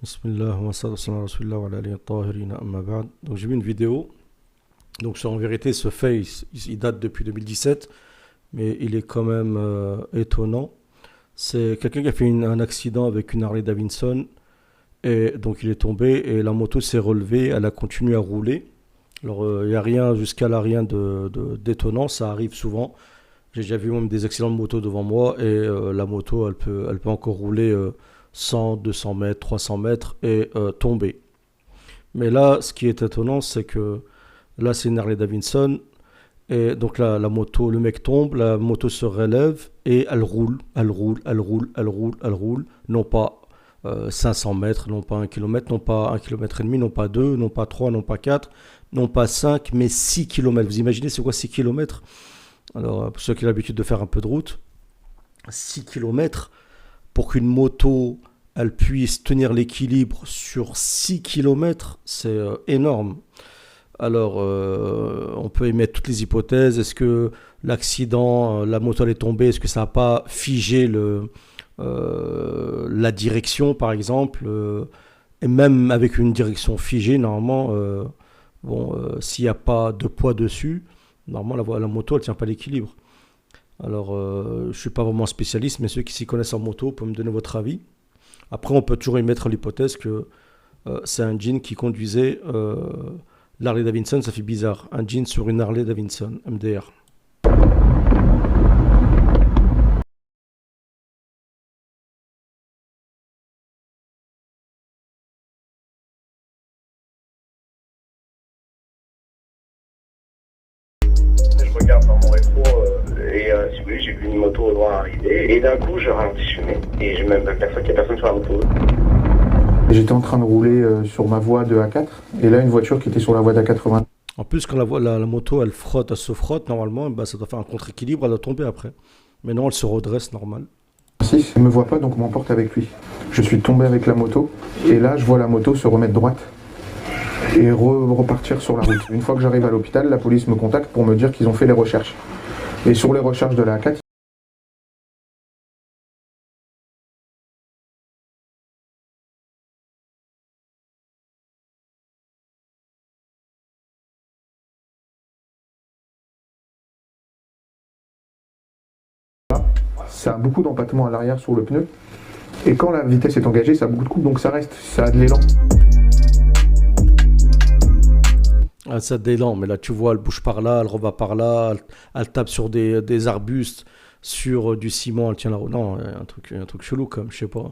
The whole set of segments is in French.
Bismillah, wa sallallahu ala rasulillah wa ala alihi tahirin amma ba'd. Donc j'ai vu une vidéo. Donc en vérité, ce fait, il date depuis 2017, mais il est quand même étonnant. C'est quelqu'un qui a fait un accident avec une Harley Davidson et donc il est tombé et la moto s'est relevée, elle a continué à rouler. Alors il n'y a rien jusqu'à là, rien d'étonnant, ça arrive souvent. J'ai déjà vu même des accidents de moto devant moi et la moto, elle peut encore rouler 100, 200 mètres, 300 mètres et tomber. Mais là, ce qui est étonnant, c'est que là, c'est une Harley Davidson. Et donc là, la moto, le mec tombe, la moto se relève et elle roule, elle roule, elle roule, elle roule, elle roule. Non pas 500 mètres, non pas 1 kilomètre, non pas 1,5 km, non pas 2, non pas 3, non pas 4, non pas 5, mais 6 kilomètres. Vous imaginez c'est quoi 6 kilomètres? Alors, pour ceux qui ont l'habitude de faire un peu de route, 6 kilomètres pour qu'une moto elle puisse tenir l'équilibre sur 6 kilomètres, c'est énorme. Alors, on peut émettre toutes les hypothèses. Est-ce que l'accident, la moto elle est tombée, est-ce que ça n'a pas figé la direction, par exemple et même avec une direction figée, normalement, s'il n'y a pas de poids dessus, normalement, la moto, elle ne tient pas l'équilibre. Alors, je ne suis pas vraiment spécialiste, mais ceux qui s'y connaissent en moto peuvent me donner votre avis. Après, on peut toujours émettre l'hypothèse que c'est un jean qui conduisait l'Harley Davidson, ça fait bizarre. Un jean sur une Harley Davidson, MDR. Je regarde dans mon rétro si vous voulez, j'ai vu une moto au loin arriver et d'un coup je ralentis, je fumais et j'ai même personne, qu'il y a personne sur la moto. J'étais en train de rouler sur ma voie de A4 et là une voiture qui était sur la voie d'A80. En plus, quand la moto, elle frotte, elle se frotte, normalement, bah, ça doit faire un contre-équilibre, elle doit tomber après. Mais non, elle se redresse normal. Si, il me voit pas donc on m'emporte avec lui. Je suis tombé avec la moto et là je vois la moto se remettre droite et repartir sur la route. Une fois que j'arrive à l'hôpital, la police me contacte pour me dire qu'ils ont fait les recherches. Et sur les recherches de la A4, ça a beaucoup d'empattement à l'arrière sur le pneu. Et quand la vitesse est engagée, ça a beaucoup de couple, donc ça reste, ça a de l'élan. Ah, ça d'élan, mais là, tu vois, elle bouge par là, elle rebat par là, elle tape sur des arbustes, sur du ciment, elle tient la roue. Non, un truc chelou, comme, je sais pas.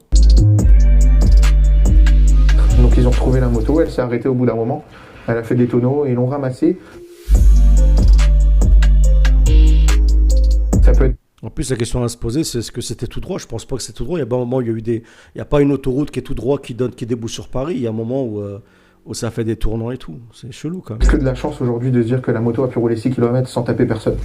Donc ils ont retrouvé la moto, elle s'est arrêtée au bout d'un moment. Elle a fait des tonneaux et ils l'ont ramassée. Ça peut être... En plus, la question à se poser, c'est est-ce que c'était tout droit? Je pense pas que c'est tout droit. Il y a pas un moment où il y a pas une autoroute qui est tout droit qui débouche sur Paris. Il y a un moment où ça fait des tournants et tout. C'est chelou quand même. que de la chance aujourd'hui de se dire que la moto a pu rouler 6 km sans taper personne.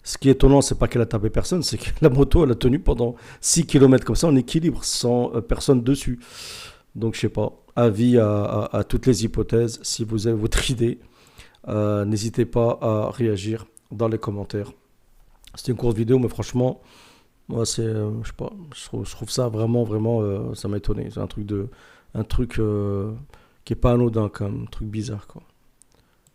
Ce qui est étonnant, c'est pas qu'elle a tapé personne, c'est que la moto, elle a tenu pendant 6 kilomètres comme ça en équilibre, sans personne dessus. Donc, je sais pas. Avis à toutes les hypothèses. Si vous avez votre idée, n'hésitez pas à réagir dans les commentaires. C'était une courte vidéo, mais franchement, moi, je sais pas, je trouve ça vraiment, vraiment, ça m'a étonné. C'est un truc qui est pas anodin, comme un truc bizarre, quoi.